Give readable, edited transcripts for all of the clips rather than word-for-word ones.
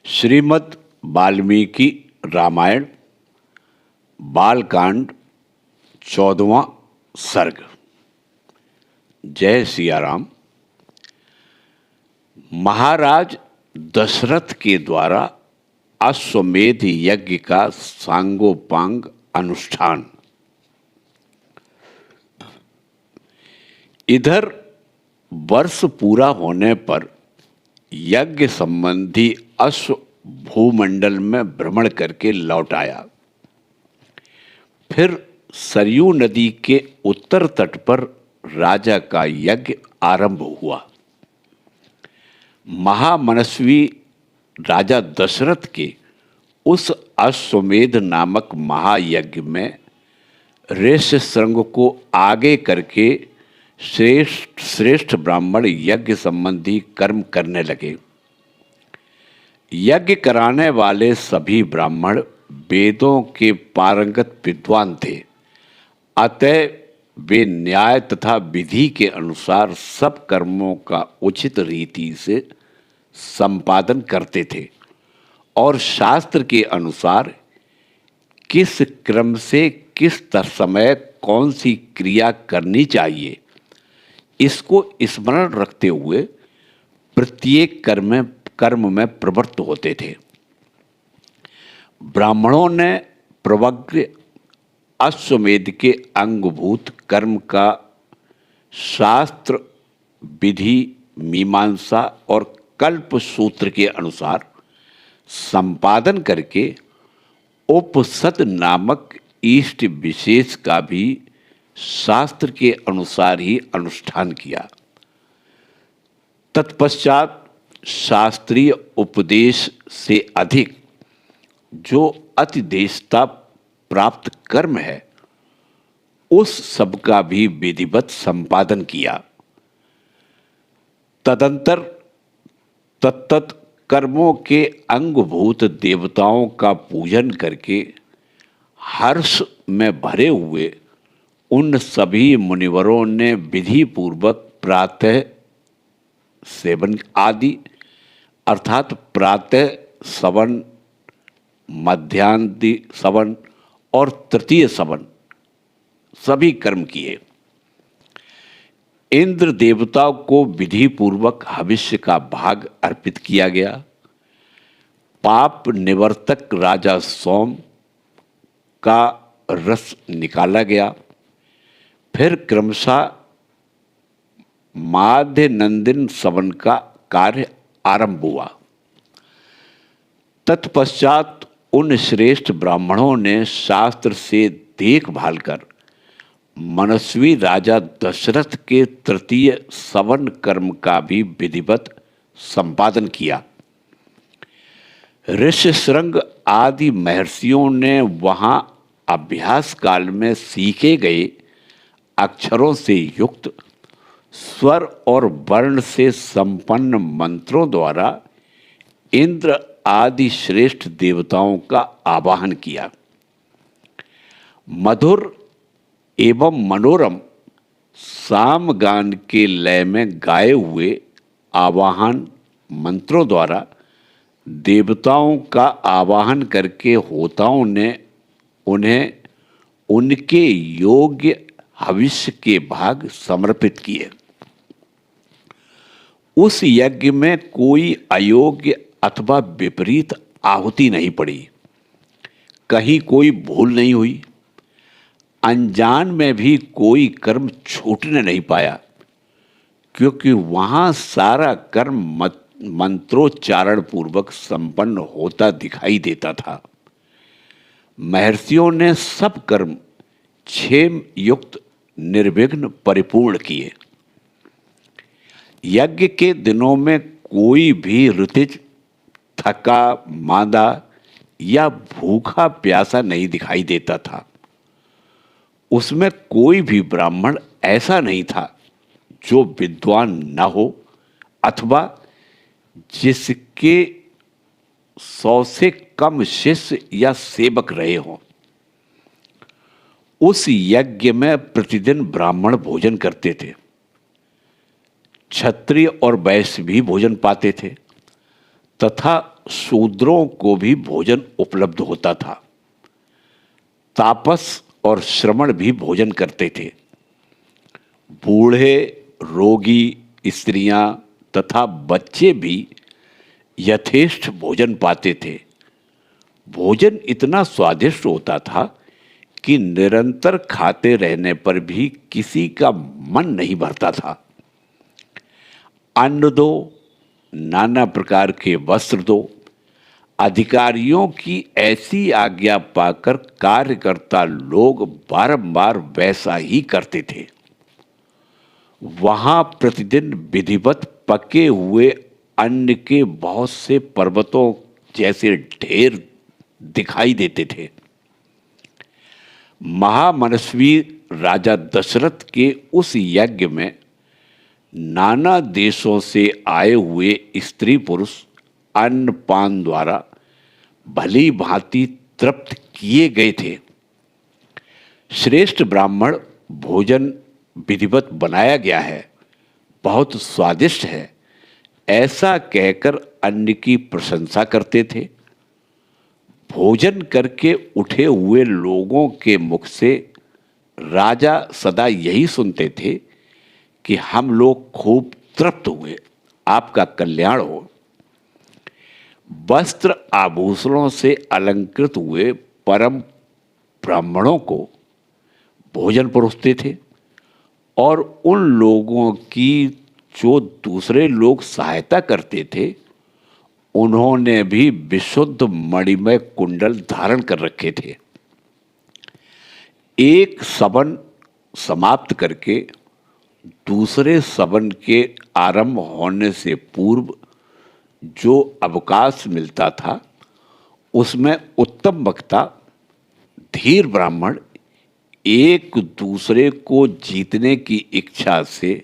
श्रीमद् वाल्मीकि रामायण बालकांड 14वां सर्ग। जय सिया राम। महाराज दशरथ के द्वारा अश्वमेध यज्ञ का सांगोपांग अनुष्ठान। इधर वर्ष पूरा होने पर यज्ञ संबंधी अश्व भूमंडल में भ्रमण करके लौट आया। फिर सरयू नदी के उत्तर तट पर राजा का यज्ञ आरंभ हुआ। महामनस्वी राजा दशरथ के उस अश्वमेध नामक महायज्ञ में ऋष्यशृंग को आगे करके श्रेष्ठ ब्राह्मण यज्ञ संबंधी कर्म करने लगे। यज्ञ कराने वाले सभी ब्राह्मण वेदों के पारंगत विद्वान थे, अतः वे न्याय तथा विधि के अनुसार सब कर्मों का उचित रीति से संपादन करते थे और शास्त्र के अनुसार किस क्रम से किस समय कौन सी क्रिया करनी चाहिए इसको स्मरण रखते हुए प्रत्येक कर्म में प्रवृत्त होते थे। ब्राह्मणों ने प्रवज्ञ अश्वमेध के अंगभूत कर्म का शास्त्र विधि मीमांसा और कल्प सूत्र के अनुसार संपादन करके उपसद नामक इष्ट विशेष का भी शास्त्र के अनुसार ही अनुष्ठान किया। तत्पश्चात शास्त्रीय उपदेश से अधिक जो अतिदेशता प्राप्त कर्म है उस सब का भी विधिवत संपादन किया। तदंतर तत्त कर्मों के अंगभूत देवताओं का पूजन करके हर्ष में भरे हुए उन सभी मुनिवरों ने विधि पूर्वक प्रातः सेवन आदि अर्थात प्रातः सवन, मध्यान्ह सवन और तृतीय सवन सभी कर्म किए। इंद्र देवता को विधि पूर्वक हविष्य का भाग अर्पित किया गया। पाप निवर्तक राजा सोम का रस निकाला गया। फिर क्रमशः माध्य नंदिन सवन का कार्य आरंभ हुआ। तत्पश्चात उन श्रेष्ठ ब्राह्मणों ने शास्त्र से देखभाल कर मनस्वी राजा दशरथ के तृतीय सवन कर्म का भी विधिवत संपादन किया। ऋष्यशृंग आदि महर्षियों ने वहां अभ्यास काल में सीखे गए अक्षरों से युक्त स्वर और वर्ण से संपन्न मंत्रों द्वारा इंद्र आदि श्रेष्ठ देवताओं का आवाहन किया। मधुर एवं मनोरम सामगान के लय में गाए हुए आवाहन मंत्रों द्वारा देवताओं का आवाहन करके होताओं ने उन्हें उनके योग्य हविष्य के भाग समर्पित किए। उस यज्ञ में कोई अयोग्य अथवा विपरीत आहुति नहीं पड़ी, कहीं कोई भूल नहीं हुई। अनजान में भी कोई कर्म छूटने नहीं पाया, क्योंकि वहां सारा कर्म मंत्रोच्चारण पूर्वक संपन्न होता दिखाई देता था। महर्षियों ने सब कर्म क्षेम युक्त निर्विघ्न परिपूर्ण किए। यज्ञ के दिनों में कोई भी ऋतिज थका मांदा या भूखा प्यासा नहीं दिखाई देता था। उसमें कोई भी ब्राह्मण ऐसा नहीं था जो विद्वान न हो अथवा जिसके 100 से कम शिष्य या सेवक रहे हों। उस यज्ञ में प्रतिदिन ब्राह्मण भोजन करते थे। क्षत्रिय और वैश्य भी भोजन पाते थे तथा शूद्रों को भी भोजन उपलब्ध होता था। तापस और श्रमण भी भोजन करते थे। बूढ़े, रोगी, स्त्रियां तथा बच्चे भी यथेष्ट भोजन पाते थे। भोजन इतना स्वादिष्ट होता था कि निरंतर खाते रहने पर भी किसी का मन नहीं भरता था। अन्न दो, नाना प्रकार के वस्त्र दो। अधिकारियों की ऐसी आज्ञा पाकर कार्यकर्ता लोग बारंबार वैसा ही करते थे। वहां प्रतिदिन विधिवत पके हुए अन्न के बहुत से पर्वतों जैसे ढेर दिखाई देते थे। महामनस्वी राजा दशरथ के उस यज्ञ में नाना देशों से आए हुए स्त्री पुरुष अन्न पान द्वारा भली भांति तृप्त किए गए थे। श्रेष्ठ ब्राह्मण भोजन विधिवत बनाया गया है, बहुत स्वादिष्ट है, ऐसा कहकर अन्न की प्रशंसा करते थे। भोजन करके उठे हुए लोगों के मुख से राजा सदा यही सुनते थे कि हम लोग खूब तृप्त हुए, आपका कल्याण हो। वस्त्र आभूषणों से अलंकृत हुए परम ब्राह्मणों को भोजन परोसते थे और उन लोगों की जो दूसरे लोग सहायता करते थे, उन्होंने भी विशुद्ध मणिमय कुंडल धारण कर रखे थे। एक सवन समाप्त करके दूसरे सवन के आरंभ होने से पूर्व जो अवकाश मिलता था, उसमें उत्तम वक्ता, धीर ब्राह्मण एक दूसरे को जीतने की इच्छा से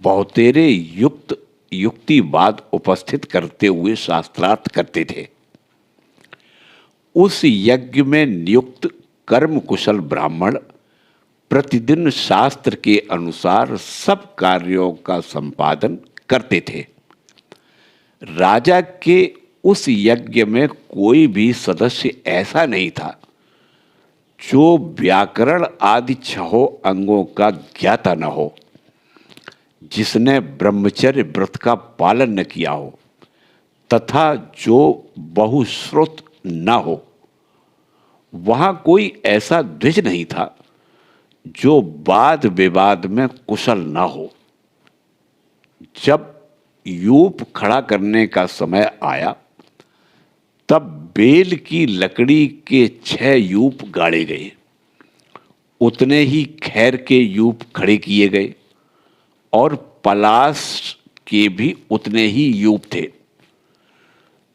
बहुतेरे युक्तिवाद उपस्थित करते हुए शास्त्रार्थ करते थे। उस यज्ञ में नियुक्त कर्म कुशल ब्राह्मण प्रतिदिन शास्त्र के अनुसार सब कार्यों का संपादन करते थे। राजा के उस यज्ञ में कोई भी सदस्य ऐसा नहीं था जो व्याकरण आदि 6 अंगों का ज्ञाता न हो, जिसने ब्रह्मचर्य व्रत का पालन न किया हो तथा जो बहुश्रुत न हो। वहां कोई ऐसा द्विज नहीं था जो वाद विवाद में कुशल न हो। जब यूप खड़ा करने का समय आया, तब बेल की लकड़ी के 6 यूप गाड़े गए। उतने ही खैर के यूप खड़े किए गए और पलाश के भी उतने ही यूप थे,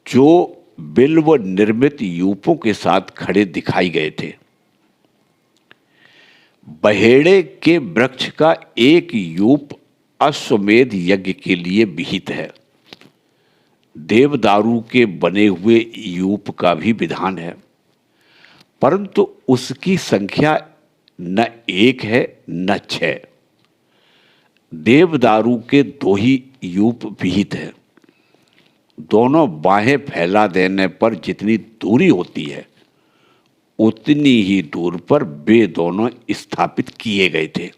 जो बिल्व निर्मित यूपों के साथ खड़े दिखाई गए थे। बहेड़े के वृक्ष का एक यूप अश्वमेध यज्ञ के लिए विहित है। देवदारू के बने हुए यूप का भी विधान है, परंतु उसकी संख्या न 1 है न 6। देवदारू के 2 ही यूप विहित है। दोनों बाहें फैला देने पर जितनी दूरी होती है, उतनी ही दूर पर वे दोनों स्थापित किए गए थे।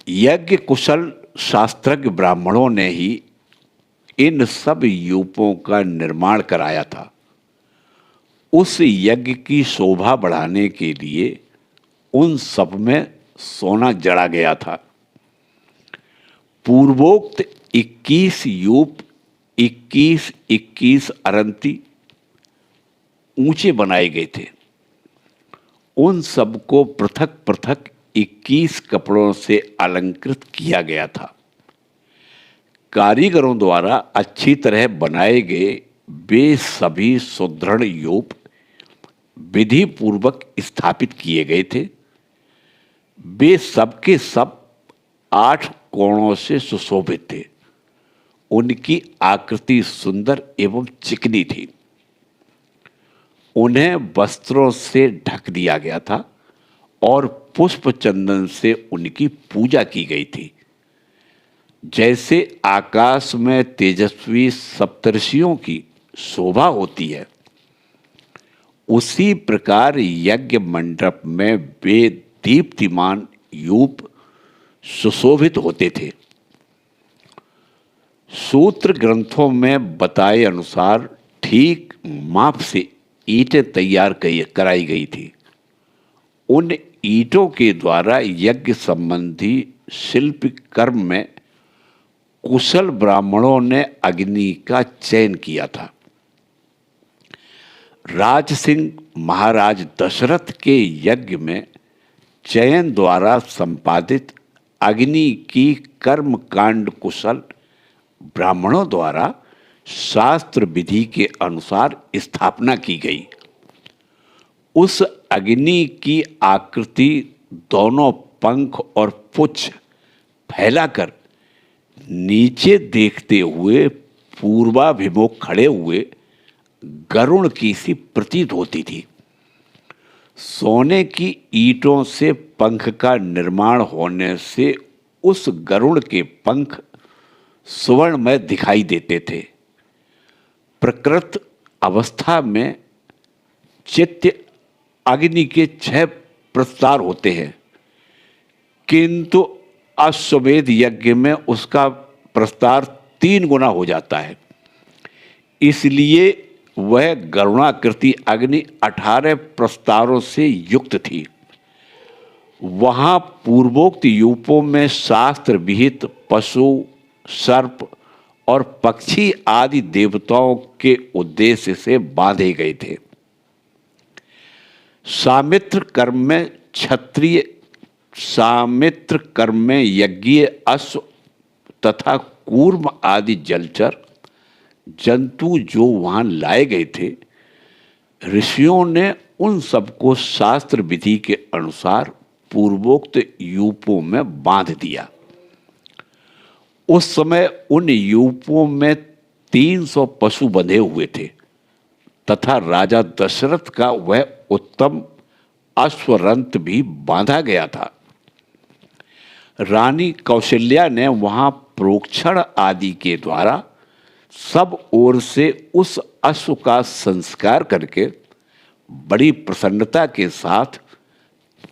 यज्ञ कुशल शास्त्रज्ञ ब्राह्मणों ने ही इन सब यूपों का निर्माण कराया था। उस यज्ञ की शोभा बढ़ाने के लिए उन सब में सोना जड़ा गया था। पूर्वोक्त 21 यूप 21-21 अरंती ऊंचे बनाए गए थे। उन सबको पृथक पृथक 21 कपड़ों से अलंकृत किया गया था। कारीगरों द्वारा अच्छी तरह बनाए गए वे सभी सुदृढ़ यूप विधि पूर्वक स्थापित किए गए थे। वे सबके सब 8 कोणों से सुशोभित थे। उनकी आकृति सुंदर एवं चिकनी थी। उन्हें वस्त्रों से ढक दिया गया था और पुष्प चंदन से उनकी पूजा की गई थी। जैसे आकाश में तेजस्वी सप्तर्षियों की शोभा होती है, उसी प्रकार यज्ञ मंडप में वे दीप्तिमान यूप सुशोभित होते थे। सूत्र ग्रंथों में बताए अनुसार ठीक माप से ईंटें तैयार कराई गई थी। उन ईंटों के द्वारा यज्ञ संबंधी शिल्प कर्म में कुशल ब्राह्मणों ने अग्नि का चयन किया था। राज सिंह महाराज दशरथ के यज्ञ में चयन द्वारा संपादित अग्नि की कर्म कांड कुशल ब्राह्मणों द्वारा शास्त्र विधि के अनुसार स्थापना की गई। उस अग्नि की आकृति दोनों पंख और पुच्छ फैलाकर नीचे देखते हुए पूर्वाभिमुख खड़े हुए गरुड़ की सी प्रतीत होती थी। सोने की ईंटों से पंख का निर्माण होने से उस गरुड़ के पंख स्वर्ण में दिखाई देते थे। प्रकृत अवस्था में चित्त अग्नि के 6 प्रस्तार होते हैं, किंतु अश्वमेध यज्ञ में उसका प्रस्तार 3 गुना हो जाता है। इसलिए वह गरुणाकृति अग्नि 18 प्रस्तारों से युक्त थी। वहां पूर्वोक्त यूपों में शास्त्र विहित पशु, सर्प और पक्षी आदि देवताओं के उद्देश्य से बांधे गए थे। सामित्र कर्म में यज्ञीय अश्व तथा कूर्म आदि जलचर जंतु जो वहां लाए गए थे, ऋषियों ने उन सबको शास्त्र विधि के अनुसार पूर्वोक्त यूपों में बांध दिया। उस समय उन यूपों में 300 पशु बंधे हुए थे तथा राजा दशरथ का वह उत्तम अश्वरंत भी बांधा गया था। रानी कौशल्या ने वहां प्रोक्षण आदि के द्वारा सब ओर से उस अश्व का संस्कार करके बड़ी प्रसन्नता के साथ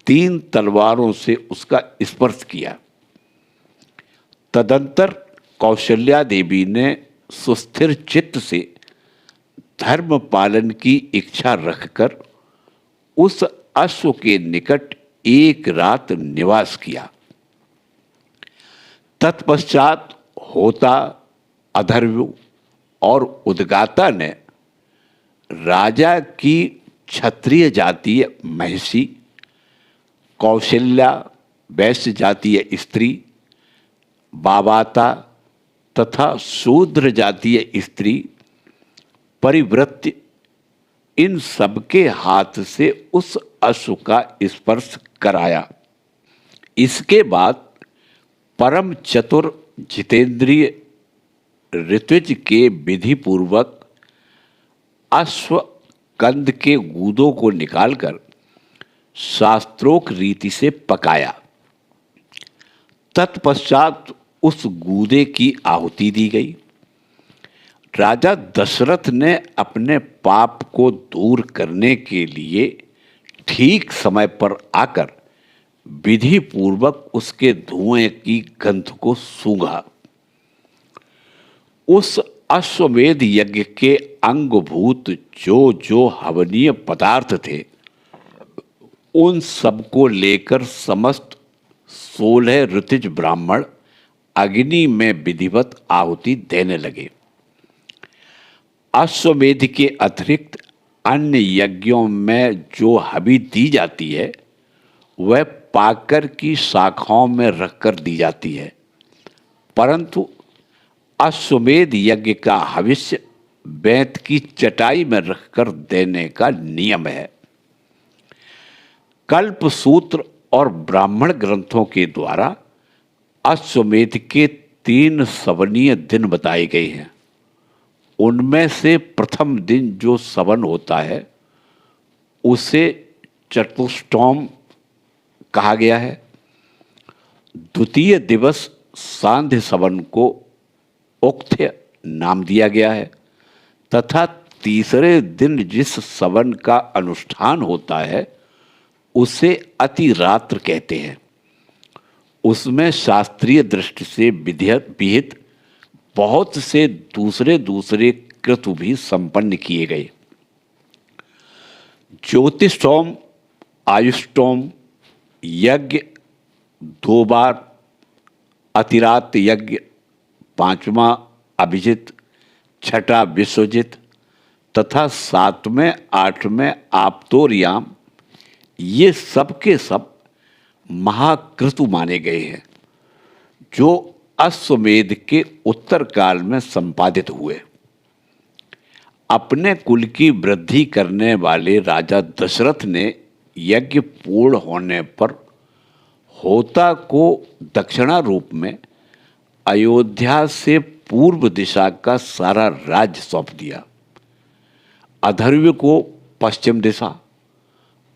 3 तलवारों से उसका स्पर्श किया। तदंतर कौशल्या देवी ने सुस्थिर चित्त से धर्म पालन की इच्छा रखकर उस अश्व के निकट एक रात निवास किया। तत्पश्चात होता, अधर्व और उद्गाता ने राजा की क्षत्रिय जातीय महिषी, कौशल्या वैश्य जातीय स्त्री, बाबाता तथा शूद्र जातीय स्त्री, परिवृत्य, इन सबके हाथ से उस अश्व का स्पर्श कराया। इसके बाद परम चतुर जितेंद्रिय ऋत्विज के विधि पूर्वक अश्व कंद के गूदों को निकालकर शास्त्रोक्त रीति से पकाया। तत्पश्चात उस गूदे की आहुति दी गई। राजा दशरथ ने अपने पाप को दूर करने के लिए ठीक समय पर आकर विधि पूर्वक उसके धुएं की गंध को सूंघा। उस अश्वमेध यज्ञ के अंगभूत जो जो हवनीय पदार्थ थे, उन सबको लेकर समस्त 16 ऋतिज ब्राह्मण अग्नि में विधिवत आहुति देने लगे। अश्वमेध के अतिरिक्त अन्य यज्ञों में जो हवि दी जाती है, वह पाकर की शाखाओं में रखकर दी जाती है, परंतु अश्वमेध यज्ञ का हविष्य बेंत की चटाई में रखकर देने का नियम है। कल्प सूत्र और ब्राह्मण ग्रंथों के द्वारा अश्वमेध के 3 सवनीय दिन बताए गए हैं। उनमें से प्रथम दिन जो सवन होता है, उसे चतुष्टोम कहा गया है। द्वितीय दिवस सांध्य सवन को उक्थ्य नाम दिया गया है तथा तीसरे दिन जिस सवन का अनुष्ठान होता है उसे अतिरात्र कहते हैं। उसमें शास्त्रीय दृष्टि से विहित बहुत से दूसरे दूसरे कृतु भी संपन्न किए गए। ज्योतिषोम, आयुष्टोम यज्ञ 2 बार, अतिरात यज्ञ 5वां अभिजित, 6ठा विश्वजित तथा 7वें 8वें आप्तोर्याम, ये सब के सब महाकृतु माने गए हैं जो अश्वमेध के उत्तर काल में संपादित हुए। अपने कुल की वृद्धि करने वाले राजा दशरथ ने यज्ञ पूर्ण होने पर होता को दक्षिणा रूप में अयोध्या से पूर्व दिशा का सारा राज्य सौंप दिया, अधर्व को पश्चिम दिशा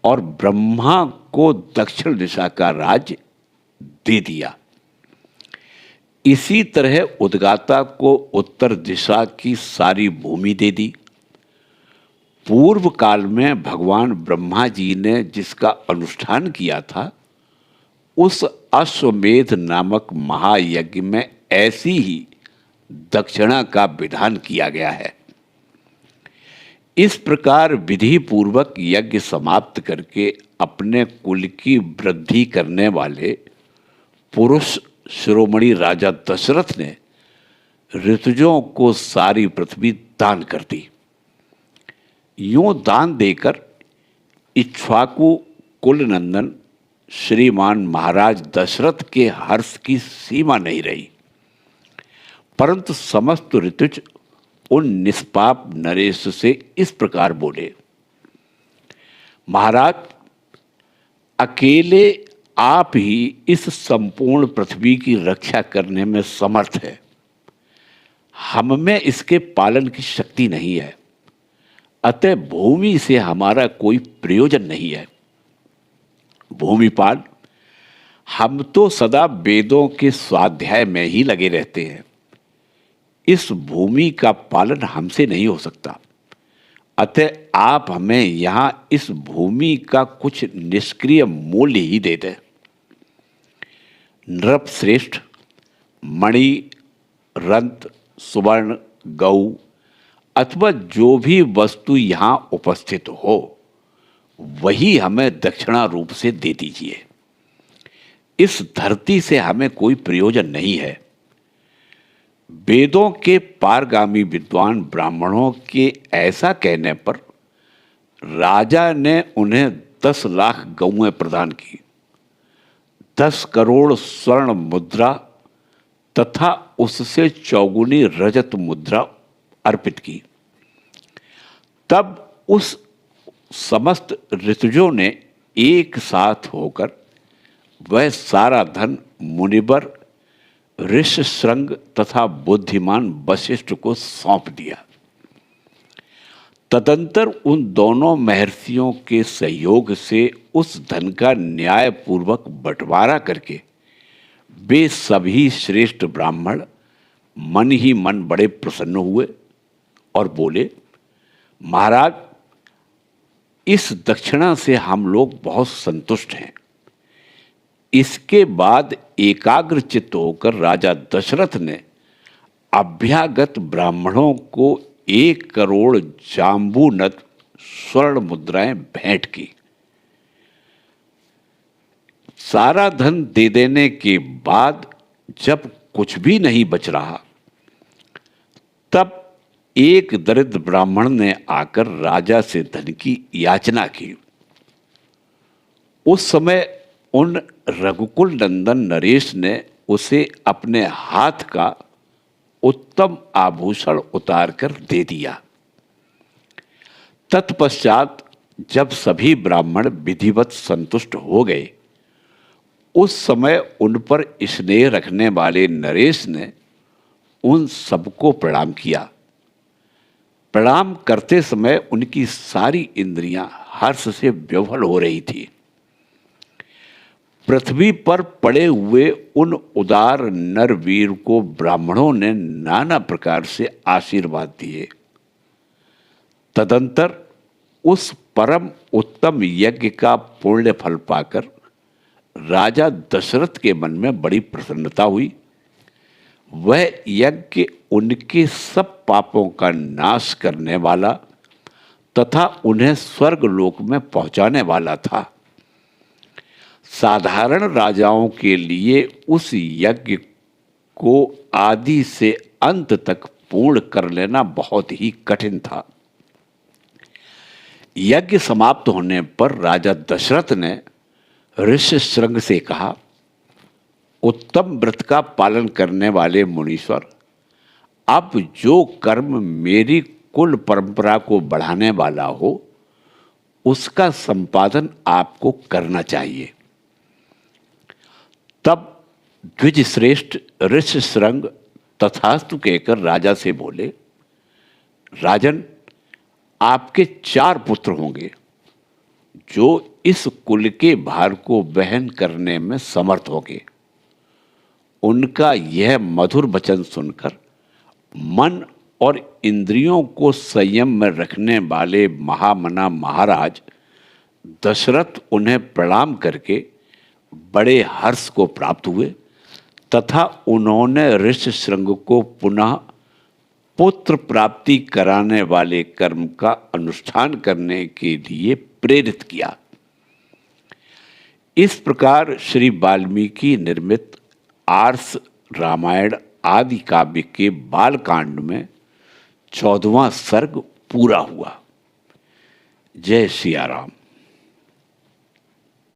और ब्रह्मा को दक्षिण दिशा का राज्य दे दिया। इसी तरह उद्गाता को उत्तर दिशा की सारी भूमि दे दी। पूर्व काल में भगवान ब्रह्मा जी ने जिसका अनुष्ठान किया था उस अश्वमेध नामक महायज्ञ में ऐसी ही दक्षिणा का विधान किया गया है। इस प्रकार विधि पूर्वक यज्ञ समाप्त करके अपने कुल की वृद्धि करने वाले पुरुष शिरोमणि राजा दशरथ ने ऋतुजों को सारी पृथ्वी दान कर दी। यूं दान देकर इक्ष्वाकु कुलनंदन श्रीमान महाराज दशरथ के हर्ष की सीमा नहीं रही, परंतु समस्त ऋतुज उन निष्पाप नरेश से इस प्रकार बोले, महाराज अकेले आप ही इस संपूर्ण पृथ्वी की रक्षा करने में समर्थ है, हम में इसके पालन की शक्ति नहीं है, अतः भूमि से हमारा कोई प्रयोजन नहीं है। भूमिपाल, हम तो सदा वेदों के स्वाध्याय में ही लगे रहते हैं, इस भूमि का पालन हमसे नहीं हो सकता, अतः आप हमें यहाँ इस भूमि का कुछ निष्क्रिय मूल्य ही दे दें। नृप श्रेष्ठ, मणि, रंत, सुवर्ण, गौ अथवा जो भी वस्तु यहाँ उपस्थित हो वही हमें दक्षिणा रूप से दे दीजिए। इस धरती से हमें कोई प्रयोजन नहीं है। वेदों के पारगामी विद्वान ब्राह्मणों के ऐसा कहने पर राजा ने उन्हें 10 लाख गौएं प्रदान की, 10 करोड़ स्वर्ण मुद्रा तथा उससे चौगुनी रजत मुद्रा अर्पित की। तब उस समस्त ऋतुजों ने एक साथ होकर वह सारा धन मुनिवर ऋषशृंग तथा बुद्धिमान वशिष्ठ को सौंप दिया। तदंतर उन दोनों महर्षियों के सहयोग से उस धन का न्यायपूर्वक बंटवारा करके वे सभी श्रेष्ठ ब्राह्मण मन ही मन बड़े प्रसन्न हुए और बोले, महाराज इस दक्षिणा से हम लोग बहुत संतुष्ट हैं। इसके बाद एकाग्र चित्त होकर राजा दशरथ ने अभ्यागत ब्राह्मणों को 1 करोड़ जाम्बूनद स्वर्ण मुद्राएं भेंट की। सारा धन दे देने के बाद जब कुछ भी नहीं बच रहा तब एक दरिद्र ब्राह्मण ने आकर राजा से धन की याचना की। उस समय उन रघुकुल नंदन नरेश ने उसे अपने हाथ का उत्तम आभूषण उतारकर दे दिया। तत्पश्चात जब सभी ब्राह्मण विधिवत संतुष्ट हो गए उस समय उन पर स्नेह रखने वाले नरेश ने उन सबको प्रणाम किया। प्रणाम करते समय उनकी सारी इंद्रियां हर्ष से विह्वल हो रही थी। पृथ्वी पर पड़े हुए उन उदार नरवीर को ब्राह्मणों ने नाना प्रकार से आशीर्वाद दिए। तदंतर उस परम उत्तम यज्ञ का पुण्य फल पाकर राजा दशरथ के मन में बड़ी प्रसन्नता हुई। वह यज्ञ उनके सब पापों का नाश करने वाला तथा उन्हें स्वर्ग लोक में पहुंचाने वाला था। साधारण राजाओं के लिए उस यज्ञ को आदि से अंत तक पूर्ण कर लेना बहुत ही कठिन था। यज्ञ समाप्त होने पर राजा दशरथ ने ऋष्यशृंग से कहा, उत्तम व्रत का पालन करने वाले मुनीश्वर, अब जो कर्म मेरी कुल परंपरा को बढ़ाने वाला हो उसका संपादन आपको करना चाहिए। तब द्विजश्रेष्ठ ऋष्यशृंग तथास्तु कहकर राजा से बोले, राजन, आपके 4 पुत्र होंगे जो इस कुल के भार को वहन करने में समर्थ होंगे। उनका यह मधुर वचन सुनकर मन और इंद्रियों को संयम में रखने वाले महामना महाराज दशरथ उन्हें प्रणाम करके बड़े हर्ष को प्राप्त हुए तथा उन्होंने ऋष्यशृंग को पुनः पुत्र प्राप्ति कराने वाले कर्म का अनुष्ठान करने के लिए प्रेरित किया। इस प्रकार श्री वाल्मीकि निर्मित आर्ष रामायण आदि काव्य के बालकांड में 14वां सर्ग पूरा हुआ। जय सिया राम।